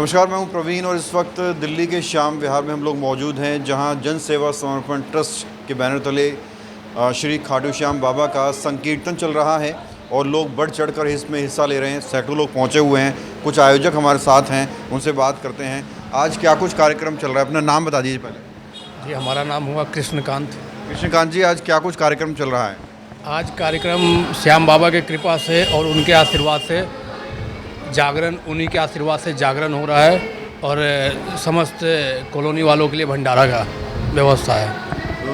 नमस्कार, मैं हूं प्रवीण और इस वक्त दिल्ली के श्याम विहार में हम लोग मौजूद हैं, जहां जन सेवा समर्पण ट्रस्ट के बैनर तले श्री खाटू श्याम बाबा का संकीर्तन चल रहा है और लोग बढ़ चढ़कर इसमें हिस्सा ले रहे हैं। सैकड़ों लोग पहुंचे हुए हैं। कुछ आयोजक हमारे साथ हैं, उनसे बात करते हैं। आज क्या कुछ कार्यक्रम चल रहा है? अपना नाम बता दीजिए पहले। जी, हमारा नाम हुआ कृष्णकांत। कृष्णकांत जी, आज क्या कुछ कार्यक्रम चल रहा है? आज कार्यक्रम श्याम बाबा की कृपा से और उनके आशीर्वाद से जागरण, उन्हीं के आशीर्वाद से जागरण हो रहा है और समस्त कॉलोनी वालों के लिए भंडारा का व्यवस्था है। तो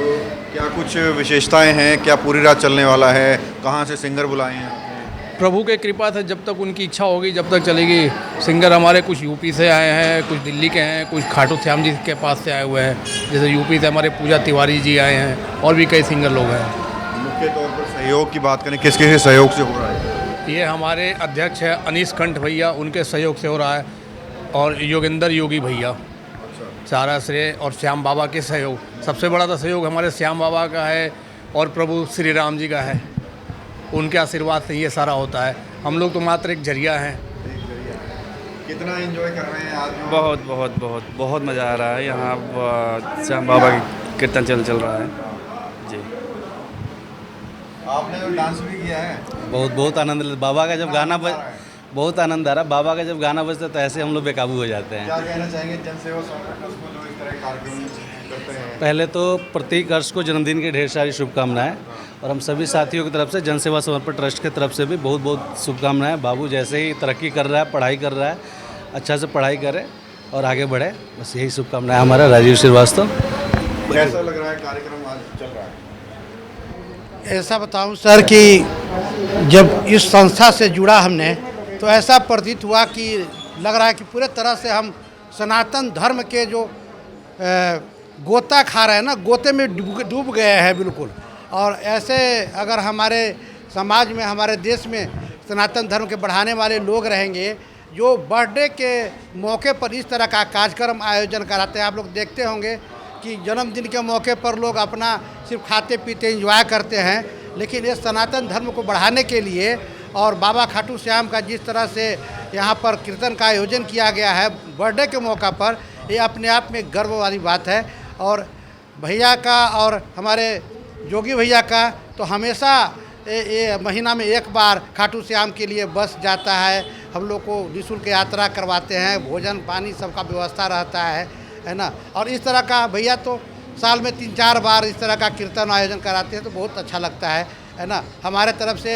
क्या कुछ विशेषताएं हैं? क्या पूरी रात चलने वाला है? कहाँ से सिंगर बुलाए हैं? प्रभु के कृपा से जब तक उनकी इच्छा होगी जब तक चलेगी। सिंगर हमारे कुछ यूपी से आए हैं, कुछ दिल्ली के हैं, कुछ खाटू श्याम जी के पास से आए हुए हैं। जैसे यूपी से हमारे पूजा तिवारी जी आए हैं और भी कई सिंगर लोग हैं। मुख्य तौर पर सहयोग की बात करें, किस किस सहयोग से हो रहा है? ये हमारे अध्यक्ष हैं अनीश कंठ भैया, उनके सहयोग से हो रहा है, और योगेंद्र योगी भैया, सारा श्रेय और श्याम बाबा के सहयोग। सबसे बड़ा तो सहयोग हमारे श्याम बाबा का है और प्रभु श्री राम जी का है। उनके आशीर्वाद से ये सारा होता है। हम लोग तो मात्र एक जरिया हैं। कितना एंजॉय कर रहे हैं आज? बहुत बहुत बहुत बहुत मज़ा आ रहा है। यहाँ श्याम बाबा की कीर्तन चल रहा है जी। आपने तो डांस भी किया है? बहुत आनंद बाबा का जब गाना बहुत आनंद आ रहा। बाबा का जब गाना बजता है तो ऐसे हम लोग बेकाबू हो जाते हैं। क्या कहना चाहेंगे जन सेवा समर्पण ट्रस्ट को जो इस तरह के कार्यक्रम करते हैं? पहले तो प्रत्येक वर्ष को जन्मदिन की ढेर सारी शुभकामनाएं, और हम सभी साथियों की तरफ से जन सेवा समर्पण ट्रस्ट की तरफ से भी बहुत बहुत शुभकामनाएं। बाबू जैसे ही तरक्की कर रहा है, पढ़ाई कर रहा है, अच्छा से पढ़ाई करे और आगे बढ़े, बस यही शुभकामनाएं। हमारा राजीव श्रीवास्तव। कैसा लग रहा है कार्यक्रम आज चल रहा है? ऐसा बताऊं सर कि जब इस संस्था से जुड़ा हमने तो ऐसा प्रतीत हुआ कि लग रहा है कि पूरे तरह से हम सनातन धर्म के जो गोता खा रहे हैं ना, गोते में डूब गए हैं बिल्कुल। और ऐसे अगर हमारे समाज में, हमारे देश में सनातन धर्म के बढ़ाने वाले लोग रहेंगे जो बर्थडे के मौके पर इस तरह का कार्यक्रम आयोजन कराते हैं। आप लोग देखते होंगे कि जन्मदिन के मौके पर लोग अपना सिर्फ खाते पीते एंजॉय करते हैं, लेकिन ये सनातन धर्म को बढ़ाने के लिए और बाबा खाटू श्याम का जिस तरह से यहाँ पर कीर्तन का आयोजन किया गया है बर्थडे के मौका पर, ये अपने आप में गर्व वाली बात है। और भैया का और हमारे जोगी भैया का तो हमेशा ये महीना में एक बार खाटू श्याम के लिए बस जाता है। हम लोग को निःशुल्क यात्रा करवाते हैं, भोजन पानी सबका व्यवस्था रहता है ना। और इस तरह का भैया तो साल में 3-4 बार इस तरह का कीर्तन आयोजन कराते हैं, तो बहुत अच्छा लगता है ना। हमारे तरफ से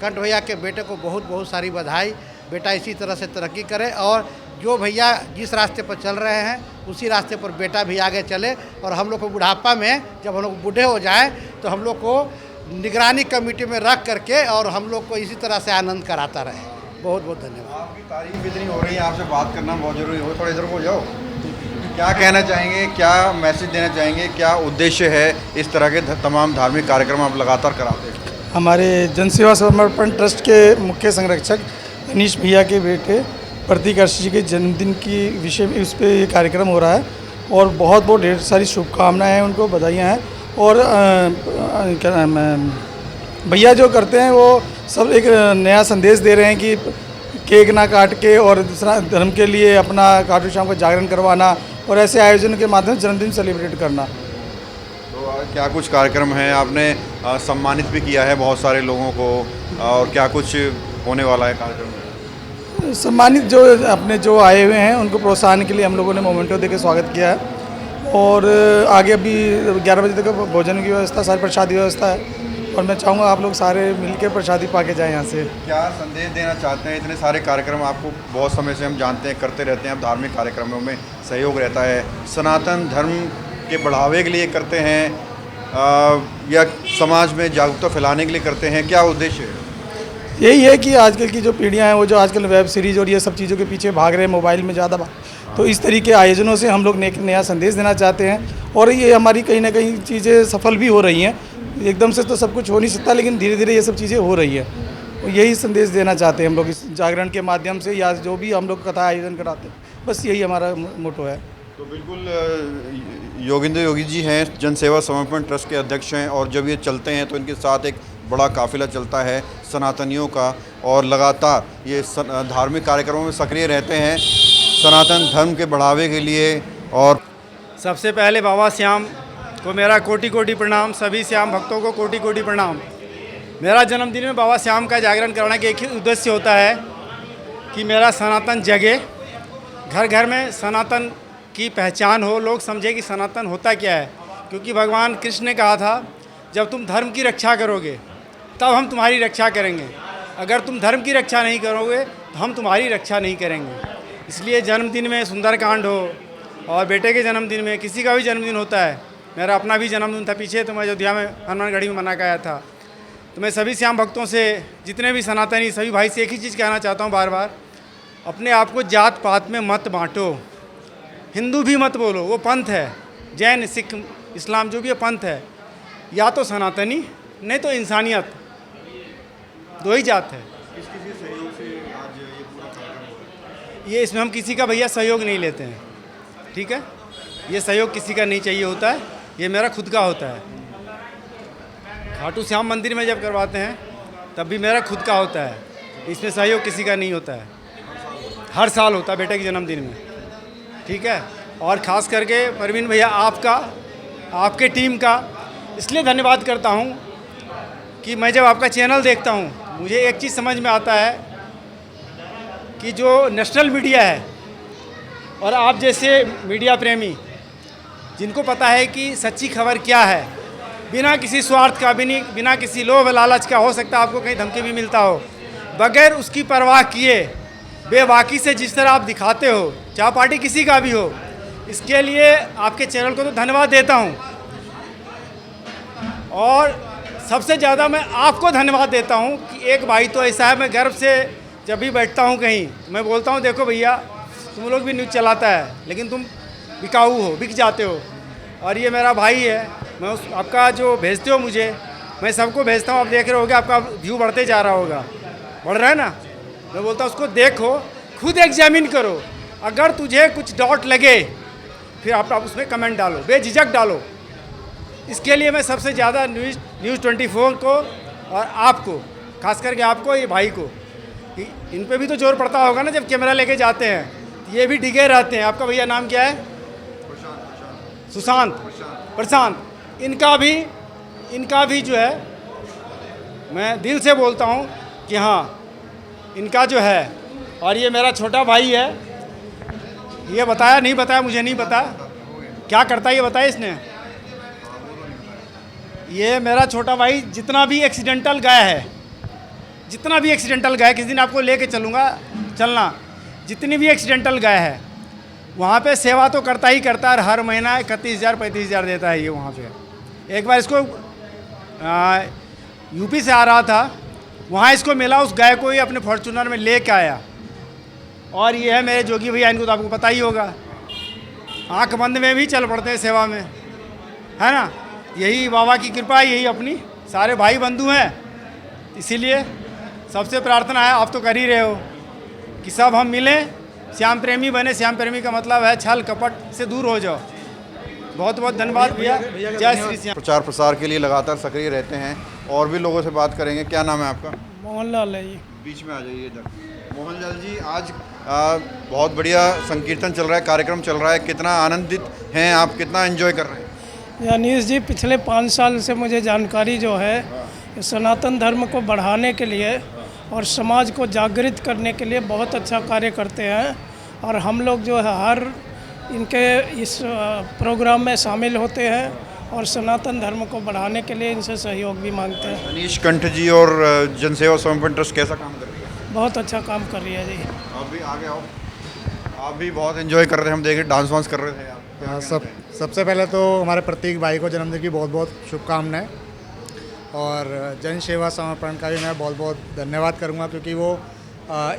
कंठ भैया के बेटे को बहुत बहुत सारी बधाई। बेटा इसी तरह से तरक्की करे और जो भैया जिस रास्ते पर चल रहे हैं उसी रास्ते पर बेटा भी आगे चले, और हम लोग को बुढ़ापा में जब हम लोग बूढ़े हो जाएं तो हम लोग को निगरानी कमेटी में रख करके और हम लोग को इसी तरह से आनंद कराता रहे। बहुत बहुत धन्यवाद। आपकी तारीफ इतनी हो रही है, आपसे बात करना बहुत ज़रूरी हो। थोड़ा इधर को जाओ। क्या कहना चाहेंगे, क्या मैसेज देना चाहेंगे, क्या उद्देश्य है इस तरह के तमाम धार्मिक कार्यक्रम आप लगातार कराते हैं? हमारे जन सेवा समर्पण ट्रस्ट के मुख्य संरक्षक अनीश भैया के बेटे प्रतीक अर्श जी के जन्मदिन की विषय में उस पर ये कार्यक्रम हो रहा है, और बहुत बहुत ढेर सारी शुभकामनाएं हैं, उनको बधाइयाँ हैं। और क्या नाम है, भैया जो करते हैं वो सब एक नया संदेश दे रहे हैं कि केक ना काट के और दूसरा धर्म के लिए अपना खाटू श्याम का जागरण करवाना और ऐसे आयोजन के माध्यम से जन्मदिन सेलिब्रेट करना। तो क्या कुछ कार्यक्रम है? आपने सम्मानित भी किया है बहुत सारे लोगों को, और क्या कुछ होने वाला है कार्यक्रम? सम्मानित जो अपने जो आए हुए हैं उनको प्रोत्साहन के लिए हम लोगों ने मोमेंटो देकर स्वागत किया है, और आगे अभी 11 बजे तक भोजन की व्यवस्था, सारी प्रसादी व्यवस्था है, और मैं चाहूँगा आप लोग सारे मिलकर प्रसादी पा के जाएँ यहाँ से। क्या संदेश देना चाहते हैं? इतने सारे कार्यक्रम आपको बहुत समय से हम जानते हैं करते रहते हैं, आप धार्मिक कार्यक्रमों में सहयोग रहता है, सनातन धर्म के बढ़ावे के लिए करते हैं या समाज में जागरूकता फैलाने के लिए करते हैं? क्या उद्देश्य है? यही है कि आजकल की जो पीढ़ियाँ हैं वो जो आजकल वेब सीरीज़ और ये सब चीज़ों के पीछे भाग रहे हैं, मोबाइल में ज़्यादा तो इस तरीके आयोजनों से हम लोग नया संदेश देना चाहते हैं, और ये हमारी कहीं ना कहीं चीज़ें सफल भी हो रही हैं। एकदम से तो सब कुछ हो नहीं सकता, लेकिन धीरे धीरे ये सब चीज़ें हो रही है, और यही संदेश देना चाहते हैं हम लोग इस जागरण के माध्यम से, या जो भी हम लोग कथा आयोजन कराते हैं, बस यही हमारा मोटो है। तो बिल्कुल योगेंद्र योगी जी हैं, जन सेवा समर्पण ट्रस्ट के अध्यक्ष हैं, और जब ये चलते हैं तो इनके साथ एक बड़ा काफ़िला चलता है सनातनियों का, और लगातार ये धार्मिक कार्यक्रमों में सक्रिय रहते हैं। सनातन धर्म के बढ़ावे के लिए। और सबसे पहले बाबा श्याम को मेरा कोटि कोटि प्रणाम, सभी श्याम भक्तों को कोटि कोटि प्रणाम। मेरा जन्मदिन में बाबा श्याम का जागरण कराने का एक ही उद्देश्य होता है कि मेरा सनातन जगे, घर घर में सनातन की पहचान हो, लोग समझे कि सनातन होता क्या है। क्योंकि भगवान कृष्ण ने कहा था, जब तुम धर्म की रक्षा करोगे तब हम तुम्हारी रक्षा करेंगे, अगर तुम धर्म की रक्षा नहीं करोगे तो हम तुम्हारी रक्षा नहीं करेंगे। इसलिए जन्मदिन में सुंदरकांड हो और बेटे के जन्मदिन में, किसी का भी जन्मदिन होता है, मेरा अपना भी जन्मदिन था पीछे, तो मैं अयोध्या में हनुमानगढ़ी में मना के आया था। तो मैं सभी श्याम भक्तों से, जितने भी सनातनी सभी भाई से एक ही चीज़ कहना चाहता हूँ बार बार, अपने आप को जात पात में मत बांटो, हिंदू भी मत बोलो, वो पंथ है, जैन सिख इस्लाम जो भी है पंथ है, या तो सनातनी नहीं तो इंसानियत, दो ही जात है। ये इसमें हम किसी का भैया सहयोग नहीं लेते हैं, ठीक है, ये सहयोग किसी का नहीं चाहिए होता है, ये मेरा खुद का होता है। खाटू श्याम मंदिर में जब करवाते हैं तब भी मेरा खुद का होता है, इसमें सहयोग किसी का नहीं होता है। हर साल होता है बेटे के जन्मदिन में, ठीक है। और ख़ास करके परवीन भैया आपका, आपके टीम का इसलिए धन्यवाद करता हूँ कि मैं जब आपका चैनल देखता हूँ मुझे एक चीज़ समझ में आता है कि जो नेशनल मीडिया है और आप जैसे मीडिया प्रेमी जिनको पता है कि सच्ची खबर क्या है, बिना किसी स्वार्थ का, बिना किसी लोभ लालच का, हो सकता है आपको कहीं धमकी भी मिलता हो, बगैर उसकी परवाह किए बेबाकी से जिस तरह आप दिखाते हो, चाहे पार्टी किसी का भी हो, इसके लिए आपके चैनल को तो धन्यवाद देता हूँ। और सबसे ज़्यादा मैं आपको धन्यवाद देता हूँ कि एक भाई तो ऐसा है, मैं गर्व से जब भी बैठता हूँ कहीं मैं बोलता हूँ, देखो भैया तुम लोग भी न्यूज़ चलाता है लेकिन तुम बिकाऊ हो, बिक जाते हो, और ये मेरा भाई है, मैं उस आपका जो भेजते हो मुझे, मैं सबको भेजता हूँ। आप देख रहे होगे आपका व्यू बढ़ते जा रहा होगा, बढ़ रहा है ना। मैं बोलता हूँ उसको देखो, खुद एग्जामिन करो, अगर तुझे कुछ डाउट लगे फिर आप उसमें कमेंट डालो, बेझिझक डालो। इसके लिए मैं सबसे ज़्यादा न्यूज़ 24 को और आपको, खास करके आपको, ये भाई को, इन पे भी तो जोर पड़ता होगा ना, जब कैमरा लेके जाते हैं ये भी डिगे रहते हैं। आपका भैया नाम क्या है? सुशांत, प्रशांत, इनका भी जो है मैं दिल से बोलता हूँ कि हाँ इनका जो है, और ये मेरा छोटा भाई है, ये बताया नहीं बताया मुझे नहीं पता क्या करता है, ये बताया इसने। ये मेरा छोटा भाई जितना भी एक्सीडेंटल गया है, जितना भी एक्सीडेंटल गया है, किसी दिन आपको लेके चलना, जितनी भी एक्सीडेंटल गया है वहाँ पे सेवा तो करता ही करता है, हर महीना 31,000 35,000 देता है ये वहाँ पे। एक बार इसको यूपी से आ रहा था, वहाँ इसको मिला, उस गाय को ही अपने फॉर्चूनर में लेके आया। और ये है मेरे जोगी भैया, इनको तो आपको पता ही होगा, आँख बंद में भी चल पड़ते हैं सेवा में, है ना। यही बाबा की कृपा है, यही अपनी सारे भाई बंधु हैं। इसीलिए सबसे प्रार्थना है, आप तो कर ही रहे हो कि सब हम मिलें, श्याम प्रेमी बने। श्याम प्रेमी का मतलब है छल कपट से दूर हो जाओ। बहुत बहुत धन्यवाद भैया, जय श्री श्याम। प्रचार प्रसार के लिए लगातार सक्रिय रहते हैं, और भी लोगों से बात करेंगे। क्या नाम है आपका? मोहनलाल है जी। बीच में आ जाइए इधर। मोहनलाल जी, आज बहुत बढ़िया संकीर्तन चल रहा है, कार्यक्रम चल रहा है, कितना आनंदित हैं आप, कितना एंजॉय कर रहे हैं? अनीश जी, पिछले 5 साल से मुझे जानकारी जो है सनातन धर्म को बढ़ाने के लिए और समाज को जागृत करने के लिए बहुत अच्छा कार्य करते हैं, और हम लोग जो है हर इनके इस प्रोग्राम में शामिल होते हैं और सनातन धर्म को बढ़ाने के लिए इनसे सहयोग भी मांगते हैं। अनीश कंठ जी और जनसेवा समर्पण ट्रस्ट कैसा काम कर रही है? बहुत अच्छा काम कर रही है जी। आप भी आगे आओ, आप भी बहुत एंजॉय कर रहे हैं, हम देख रहे डांस वांस कर रहे थे आप। हाँ, सबसे पहले तो हमारे प्रतीक भाई को जन्मदिन की बहुत बहुत शुभकामनाएं, और जन सेवा समर्पण का भी मैं बहुत बहुत धन्यवाद करूंगा, क्योंकि वो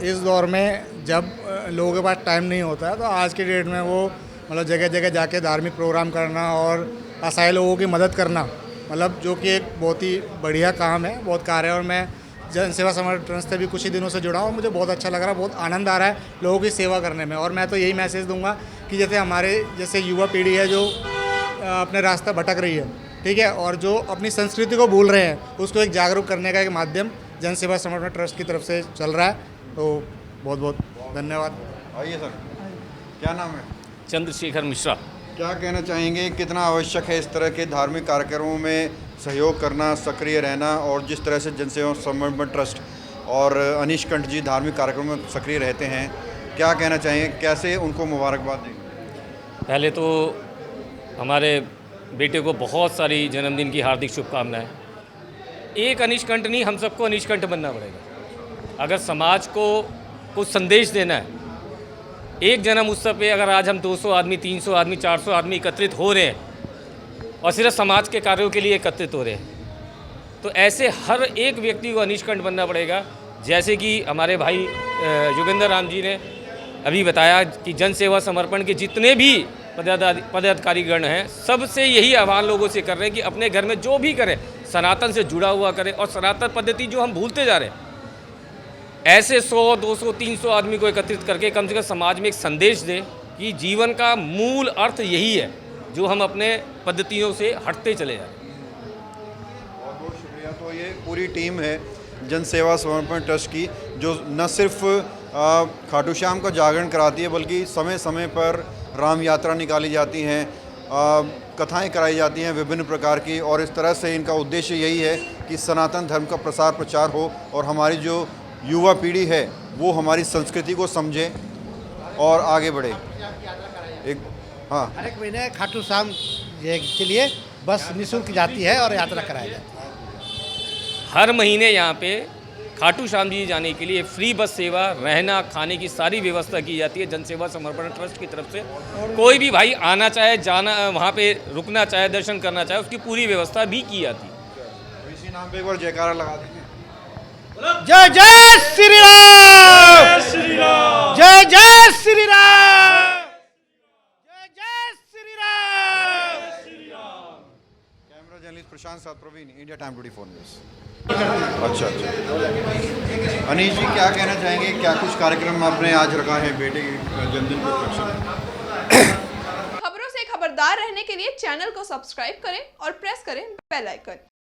इस दौर में जब लोगों के पास टाइम नहीं होता है, तो आज की डेट में वो मतलब जगह जगह जाके धार्मिक प्रोग्राम करना और असहाय लोगों की मदद करना, मतलब जो कि एक बहुत ही बढ़िया काम है, बहुत कार्य है। और मैं जन सेवा समर्पण ट्रस्ट से भी कुछ ही दिनों से जुड़ा हूँ, मुझे बहुत अच्छा लग रहा है, बहुत आनंद आ रहा है लोगों की सेवा करने में। और मैं तो यही मैसेज दूंगा कि जैसे हमारे जैसे युवा पीढ़ी है जो अपने रास्ता भटक रही है, ठीक है, और जो अपनी संस्कृति को भूल रहे हैं, उसको एक जागरूक करने का एक माध्यम जन सेवा समर्पण ट्रस्ट की तरफ से चल रहा है। तो बहुत बहुत धन्यवाद। आइए सर। क्या नाम है? चंद्रशेखर मिश्रा। क्या कहना चाहेंगे, कितना आवश्यक है इस तरह के धार्मिक कार्यक्रमों में सहयोग करना, सक्रिय रहना, और जिस तरह से जनसेवा समर्पण ट्रस्ट और अनीश कंठ जी धार्मिक कार्यक्रमों में सक्रिय रहते हैं, क्या कहना चाहेंगे, कैसे उनको मुबारकबाद देंगे? पहले तो हमारे बेटे को बहुत सारी जन्मदिन की हार्दिक शुभकामनाएं। एक अनीश कंठ नहीं, हम सबको अनीश कंठ बनना पड़ेगा। अगर समाज को कुछ संदेश देना है, एक जन्म उत्सव पे अगर आज हम 200 आदमी, 300 आदमी, 400 आदमी एकत्रित हो रहे हैं और सिर्फ समाज के कार्यों के लिए एकत्रित हो रहे हैं, तो ऐसे हर एक व्यक्ति को अनीश कंठ बनना पड़ेगा। जैसे कि हमारे भाई योगेंद्र राम जी ने अभी बताया कि जन सेवा समर्पण के जितने भी पदाधिकारीगण हैं, सबसे यही आह्वान लोगों से कर रहे हैं कि अपने घर में जो भी करें सनातन से जुड़ा हुआ करें, और सनातन पद्धति जो हम भूलते जा रहे हैं, ऐसे 100, 200, 300 आदमी को एकत्रित करके कम से कम समाज में एक संदेश दें कि जीवन का मूल अर्थ यही है, जो हम अपने पद्धतियों से हटते चले जा रहे हैं। बहुत बहुत शुक्रिया। तो ये पूरी टीम है जन सेवा समर्पण ट्रस्ट की, जो न सिर्फ खाटू श्याम का जागरण कराती है, बल्कि समय समय पर राम यात्रा निकाली जाती हैं, कथाएं कराई जाती हैं विभिन्न प्रकार की, और इस तरह से इनका उद्देश्य यही है कि सनातन धर्म का प्रसार प्रचार हो और हमारी जो युवा पीढ़ी है वो हमारी संस्कृति को समझे और आगे बढ़े। हाँ, हर एक महीने खाटू श्याम के लिए बस निःशुल्क जाती है और यात्रा कराई जाती है। हर महीने यहाँ पे खाटू श्याम जी जाने के लिए फ्री बस सेवा, रहना खाने की सारी व्यवस्था की जाती है जन सेवा समर्पण ट्रस्ट की तरफ से। कोई भी भाई आना चाहे, जाना, वहाँ पे रुकना चाहे, दर्शन करना चाहे, उसकी पूरी व्यवस्था भी की जाती है। इसी नाम पे एक बार जयकारा लगा देंगे। जय जय श्री राम, जय जय श्री राम, जय जय श्री राम। कैमरा जर्नलिस्ट प्रशांत साथ प्रवीण, इंडिया टाइम 24 न्यूज़। अच्छा, अनीश जी क्या कहना चाहेंगे, क्या कुछ कार्यक्रम आपने आज रखा है बेटे के जन्मदिन के उपलक्ष्य में? खबरों से खबरदार रहने के लिए चैनल को सब्सक्राइब करें और प्रेस करें बेल आइकन।